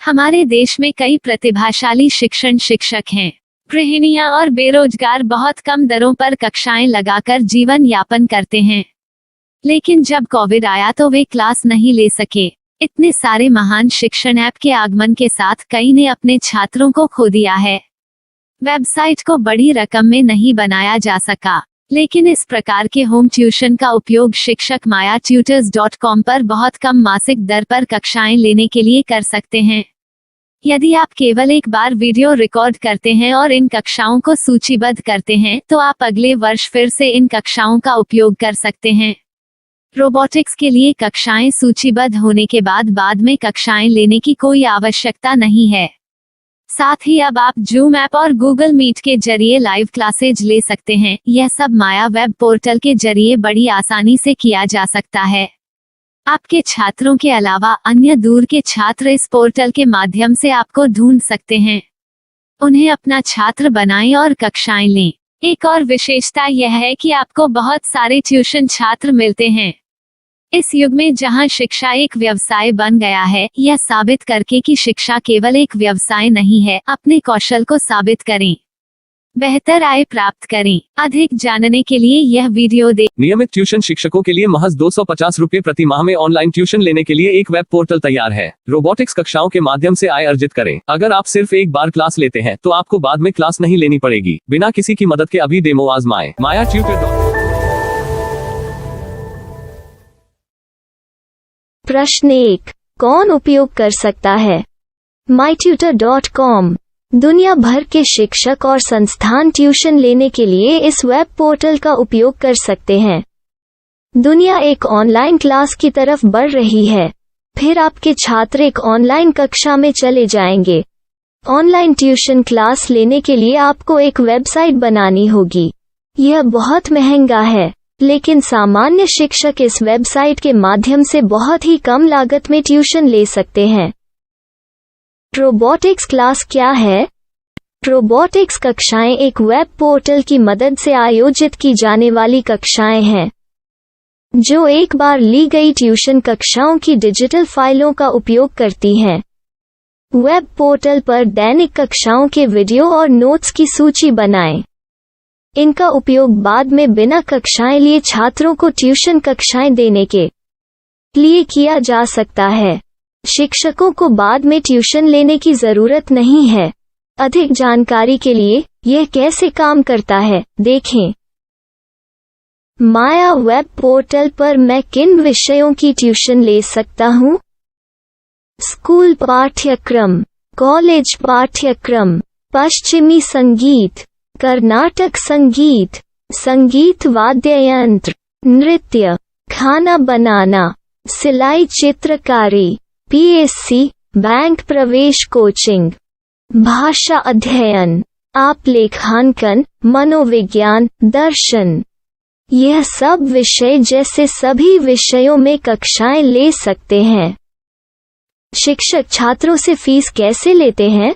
हमारे देश में कई प्रतिभाशाली शिक्षण शिक्षक हैं। गृहिणियां और बेरोजगार बहुत कम दरों पर कक्षाएं लगाकर जीवन यापन करते हैं। लेकिन जब कोविड आया तो वे क्लास नहीं ले सके। इतने सारे महान शिक्षण ऐप के आगमन के साथ कई ने अपने छात्रों को खो दिया है। वेबसाइट को बड़ी रकम में नहीं बनाया जा सका, लेकिन इस प्रकार के होम ट्यूशन का उपयोग शिक्षक myatutors.com पर बहुत कम मासिक दर पर कक्षाएं लेने के लिए कर सकते हैं। यदि आप केवल एक बार वीडियो रिकॉर्ड करते हैं और इन कक्षाओं को सूचीबद्ध करते हैं तो आप अगले वर्ष फिर से इन कक्षाओं का उपयोग कर सकते हैं। रोबोटिक्स के लिए कक्षाएं सूचीबद्ध होने के बाद में कक्षाएं लेने की कोई आवश्यकता नहीं है। साथ ही अब आप जूम ऐप और गूगल मीट के जरिए लाइव क्लासेज ले सकते हैं। यह सब माया वेब पोर्टल के जरिए बड़ी आसानी से किया जा सकता है। आपके छात्रों के अलावा अन्य दूर के छात्र इस पोर्टल के माध्यम से आपको ढूंढ सकते हैं। उन्हें अपना छात्र बनाएं और कक्षाएं लें। एक और विशेषता यह है कि आपको बहुत सारे ट्यूशन छात्र मिलते हैं। इस युग में जहां शिक्षा एक व्यवसाय बन गया है, यह साबित करके कि शिक्षा केवल एक व्यवसाय नहीं है, अपने कौशल को साबित करें, बेहतर आय प्राप्त करें। अधिक जानने के लिए यह वीडियो देखें। नियमित ट्यूशन शिक्षकों के लिए महज 250 रुपए प्रति माह में ऑनलाइन ट्यूशन लेने के लिए एक वेब पोर्टल तैयार है। रोबोटिक्स कक्षाओं के माध्यम से आय अर्जित करें। अगर आप सिर्फ एक बार क्लास लेते हैं तो आपको बाद में क्लास नहीं लेनी पड़ेगी। बिना किसी की मदद के अभी डेमो आजमाएं। myatutors.com। प्रश्न 1, कौन उपयोग कर सकता है? mytutor.com दुनिया भर के शिक्षक और संस्थान ट्यूशन लेने के लिए इस वेब पोर्टल का उपयोग कर सकते हैं। दुनिया एक ऑनलाइन क्लास की तरफ बढ़ रही है। फिर आपके छात्र एक ऑनलाइन कक्षा में चले जाएंगे। ऑनलाइन ट्यूशन क्लास लेने के लिए आपको एक वेबसाइट बनानी होगी। यह बहुत महंगा है, लेकिन सामान्य शिक्षक इस वेबसाइट के माध्यम से बहुत ही कम लागत में ट्यूशन ले सकते हैं। रोबोटिक्स क्लास क्या है? रोबोटिक्स कक्षाएं एक वेब पोर्टल की मदद से आयोजित की जाने वाली कक्षाएं हैं, जो एक बार ली गई ट्यूशन कक्षाओं की डिजिटल फाइलों का उपयोग करती हैं। वेब पोर्टल पर दैनिक कक्षाओं के वीडियो और नोट्स की सूची बनाएं। इनका उपयोग बाद में बिना कक्षाएं लिए छात्रों को ट्यूशन कक्षाएं देने के लिए किया जा सकता है। शिक्षकों को बाद में ट्यूशन लेने की जरूरत नहीं है। अधिक जानकारी के लिए यह कैसे काम करता है, देखें। माया वेब पोर्टल पर मैं किन विषयों की ट्यूशन ले सकता हूँ? स्कूल पाठ्यक्रम, कॉलेज पाठ्यक्रम, पश्चिमी संगीत, कर्नाटक संगीत, संगीत वाद्य यंत्र, नृत्य, खाना बनाना, सिलाई चित्रकारी, पीएससी, बैंक प्रवेश कोचिंग, भाषा अध्ययन, आप लेखांकन, मनोविज्ञान, दर्शन। यह सब विषय जैसे सभी विषयों में कक्षाएं ले सकते हैं। शिक्षक छात्रों से फीस कैसे लेते हैं?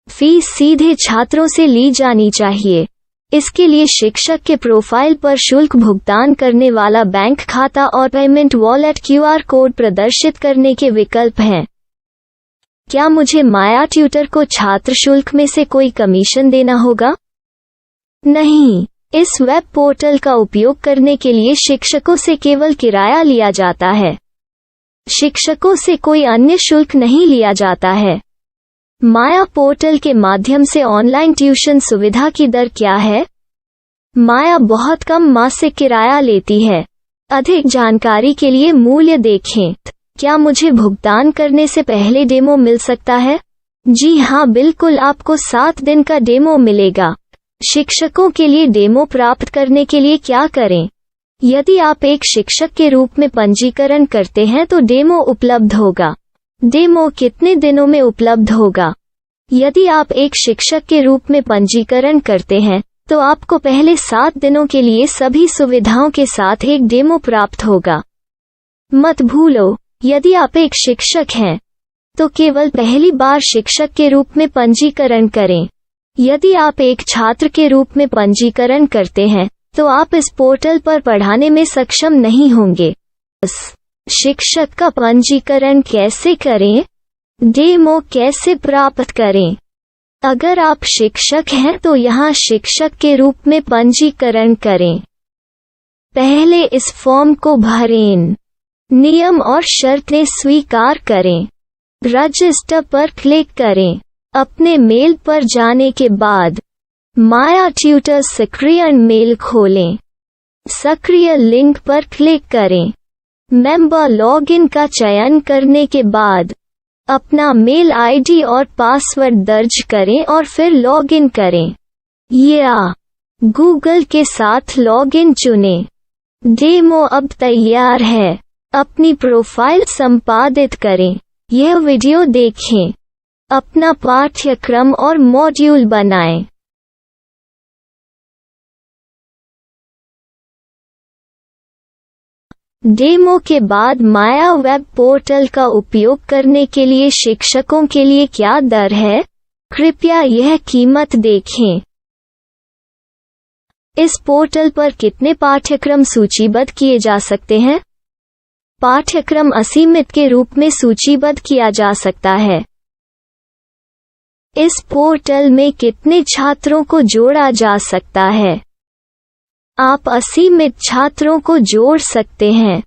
फीस सीधे छात्रों से ली जानी चाहिए। इसके लिए शिक्षक के प्रोफाइल पर शुल्क भुगतान करने वाला बैंक खाता और पेमेंट वॉलेट क्यूआर कोड प्रदर्शित करने के विकल्प हैं। क्या मुझे माया ट्यूटर को छात्र शुल्क में से कोई कमीशन देना होगा? नहीं, इस वेब पोर्टल का उपयोग करने के लिए शिक्षकों से केवल किराया लिया जाता है। शिक्षकों से कोई अन्य शुल्क नहीं लिया जाता है। माया पोर्टल के माध्यम से ऑनलाइन ट्यूशन सुविधा की दर क्या है? माया बहुत कम मासिक किराया लेती है। अधिक जानकारी के लिए मूल्य देखें। क्या मुझे भुगतान करने से पहले डेमो मिल सकता है? जी हाँ, बिल्कुल, आपको 7 दिन का डेमो मिलेगा। शिक्षकों के लिए डेमो प्राप्त करने के लिए क्या करें? यदि आप एक शिक्षक के रूप में पंजीकरण करते हैं तो डेमो उपलब्ध होगा। डेमो कितने दिनों में उपलब्ध होगा? यदि आप एक शिक्षक के रूप में पंजीकरण करते हैं तो आपको पहले 7 दिनों के लिए सभी सुविधाओं के साथ एक डेमो प्राप्त होगा। मत भूलो, यदि आप एक शिक्षक हैं तो केवल पहली बार शिक्षक के रूप में पंजीकरण करें। यदि आप एक छात्र के रूप में पंजीकरण करते हैं तो आप इस पोर्टल पर पढ़ाने में सक्षम नहीं होंगे। शिक्षक का पंजीकरण कैसे करें? डेमो कैसे प्राप्त करें? अगर आप शिक्षक हैं तो यहाँ शिक्षक के रूप में पंजीकरण करें। पहले इस फॉर्म को भरें। नियम और शर्तें स्वीकार करें। रजिस्टर पर क्लिक करें। अपने मेल पर जाने के बाद माया ट्यूटर सक्रिय मेल खोलें। सक्रिय लिंक पर क्लिक करें। मेंबर लॉगिन का चयन करने के बाद अपना मेल आईडी और पासवर्ड दर्ज करें और फिर लॉगिन करें या गूगल के साथ लॉगिन चुनें। डेमो अब तैयार है। अपनी प्रोफाइल संपादित करें। यह वीडियो देखें। अपना पाठ्यक्रम और मॉड्यूल बनाएं। डेमो के बाद माया वेब पोर्टल का उपयोग करने के लिए शिक्षकों के लिए क्या दर है? कृपया यह कीमत देखें। इस पोर्टल पर कितने पाठ्यक्रम सूचीबद्ध किए जा सकते हैं? पाठ्यक्रम असीमित के रूप में सूचीबद्ध किया जा सकता है। इस पोर्टल में कितने छात्रों को जोड़ा जा सकता है? आप असीमित छात्रों को जोड़ सकते हैं।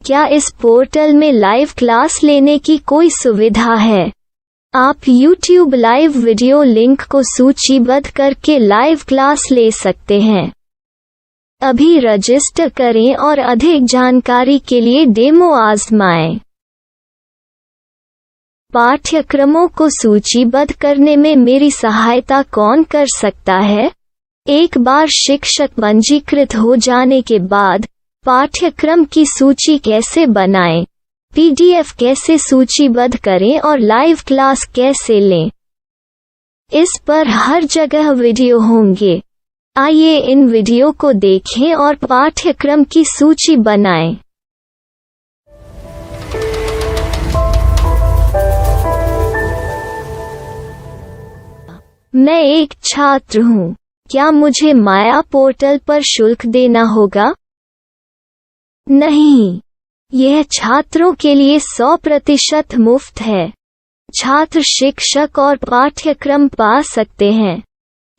क्या इस पोर्टल में लाइव क्लास लेने की कोई सुविधा है? आप YouTube लाइव वीडियो लिंक को सूचीबद्ध करके लाइव क्लास ले सकते हैं। अभी रजिस्टर करें और अधिक जानकारी के लिए डेमो आजमाएं। पाठ्यक्रमों को सूचीबद्ध करने में मेरी सहायता कौन कर सकता है? एक बार शिक्षक पंजीकृत हो जाने के बाद पाठ्यक्रम की सूची कैसे बनाएं? PDF कैसे सूचीबद्ध करें और लाइव क्लास कैसे लें? इस पर हर जगह वीडियो होंगे। आइए इन वीडियो को देखें और पाठ्यक्रम की सूची बनाएं। मैं एक छात्र हूँ। क्या मुझे माया पोर्टल पर शुल्क देना होगा? नहीं, यह छात्रों के लिए 100% मुफ्त है। छात्र शिक्षक और पाठ्यक्रम पा सकते हैं,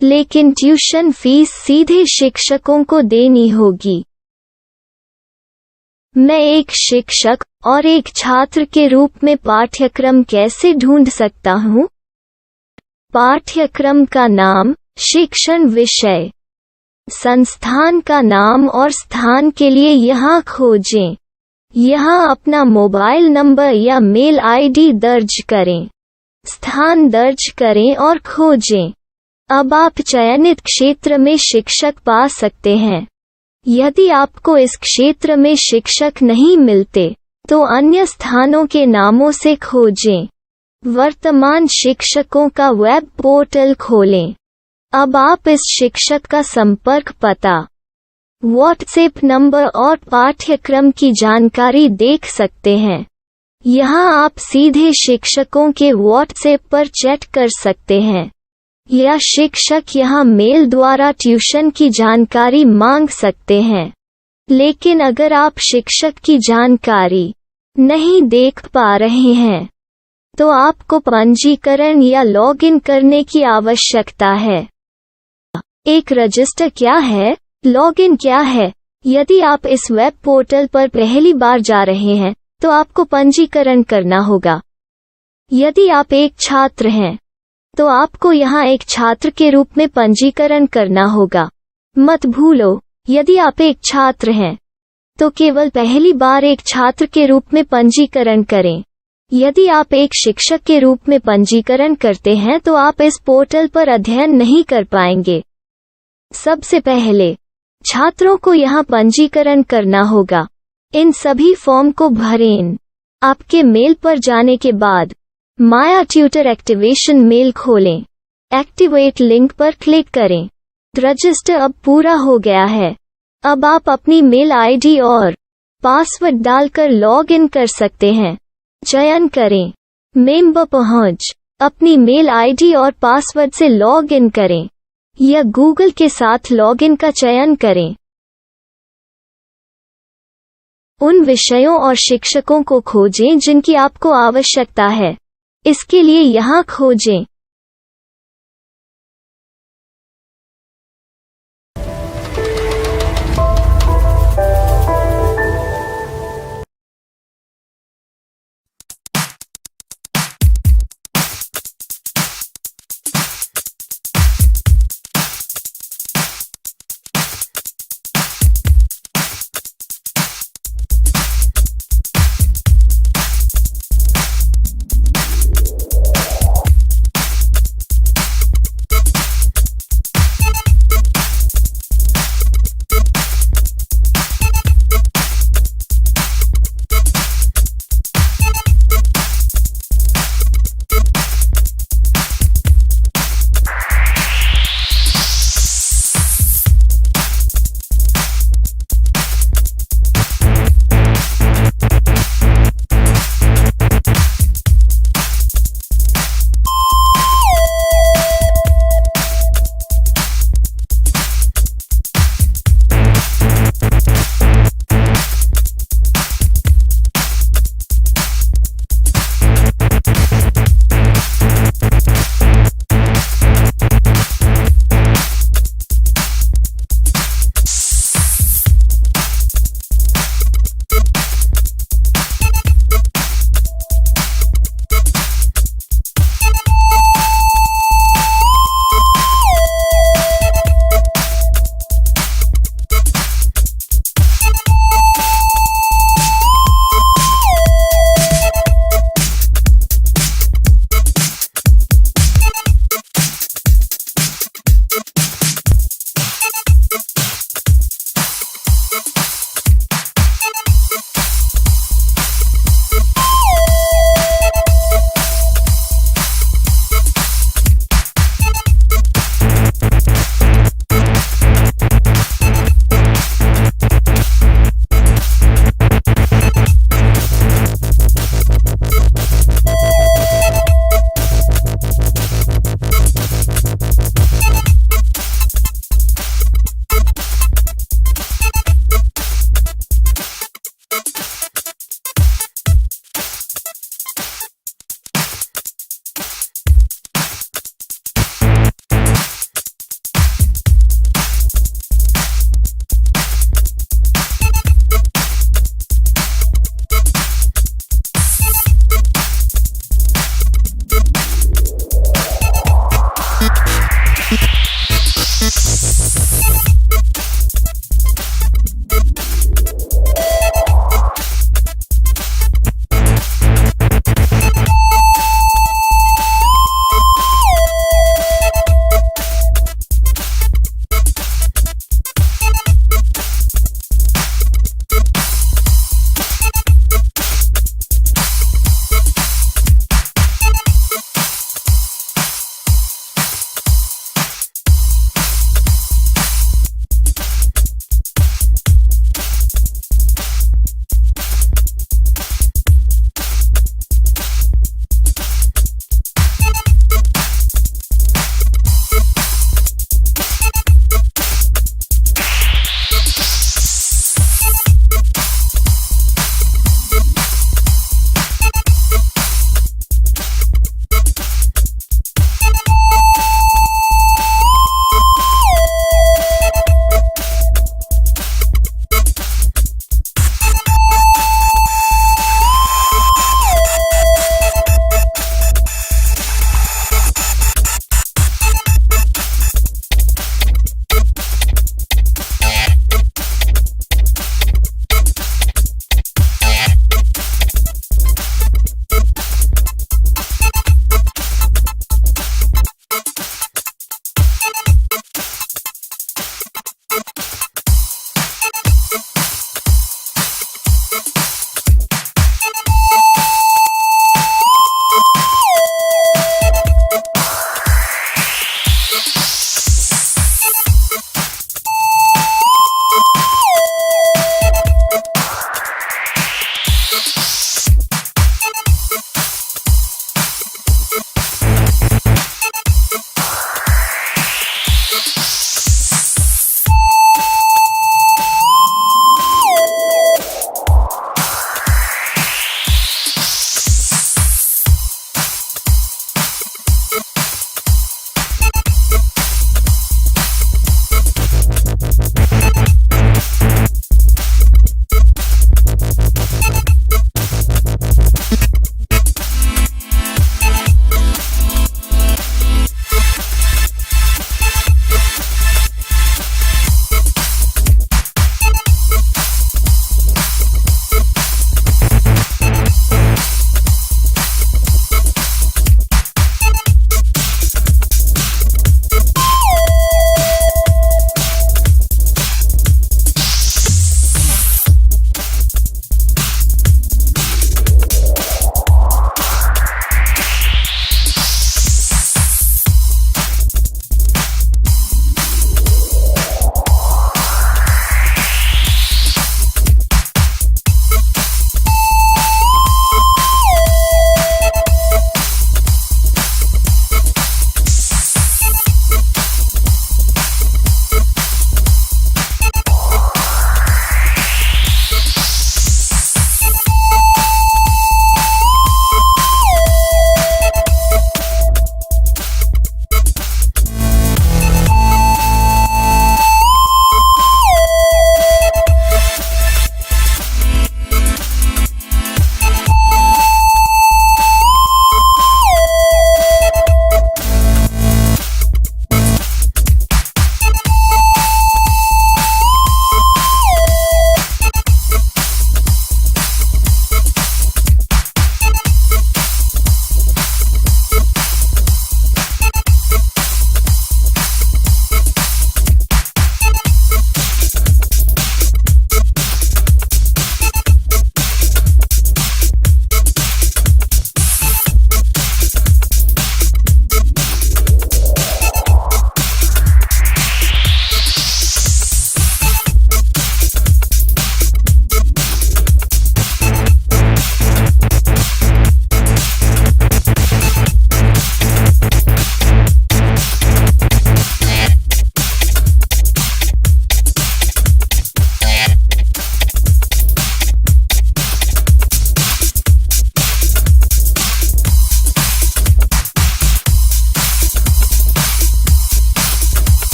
लेकिन ट्यूशन फीस सीधे शिक्षकों को देनी होगी। मैं एक शिक्षक और एक छात्र के रूप में पाठ्यक्रम कैसे ढूंढ सकता हूँ? पाठ्यक्रम का नाम, शिक्षण विषय, संस्थान का नाम और स्थान के लिए यहाँ खोजें। यहाँ अपना मोबाइल नंबर या मेल आईडी दर्ज करें। स्थान दर्ज करें और खोजें। अब आप चयनित क्षेत्र में शिक्षक पा सकते हैं। यदि आपको इस क्षेत्र में शिक्षक नहीं मिलते, तो अन्य स्थानों के नामों से खोजें। वर्तमान शिक्षकों का वेब पोर्टल खोलें। अब आप इस शिक्षक का संपर्क पता, व्हाट्सएप नंबर और पाठ्यक्रम की जानकारी देख सकते हैं। यहाँ आप सीधे शिक्षकों के व्हाट्सएप पर चैट कर सकते हैं या शिक्षक यहाँ मेल द्वारा ट्यूशन की जानकारी मांग सकते हैं। लेकिन अगर आप शिक्षक की जानकारी नहीं देख पा रहे हैं, तो आपको पंजीकरण या लॉगिन करने की आवश्यकता है। एक रजिस्टर क्या है? लॉगिन क्या है? यदि आप इस वेब पोर्टल पर पहली बार जा रहे हैं, तो आपको पंजीकरण करना होगा। यदि आप एक छात्र हैं, तो आपको यहाँ एक छात्र के रूप में पंजीकरण करना होगा। मत भूलो, यदि आप एक छात्र हैं, तो केवल पहली बार एक छात्र के रूप में पंजीकरण करें। यदि आप एक शिक्षक के रूप में पंजीकरण करते हैं, तो आप इस पोर्टल पर अध्ययन नहीं कर पाएंगे। सबसे पहले छात्रों को यहाँ पंजीकरण करना होगा। इन सभी फॉर्म को भरें। आपके मेल पर जाने के बाद माया ट्यूटर एक्टिवेशन मेल खोलें। एक्टिवेट लिंक पर क्लिक करें। रजिस्टर अब पूरा हो गया है। अब आप अपनी मेल आईडी और पासवर्ड डालकर लॉग इन कर सकते हैं। चयन करें मेंबर पहुंच। अपनी मेल आईडी और पासवर्ड से लॉग इन करें या गूगल के साथ लॉगिन का चयन करें। उन विषयों और शिक्षकों को खोजें जिनकी आपको आवश्यकता है। इसके लिए यहाँ खोजें।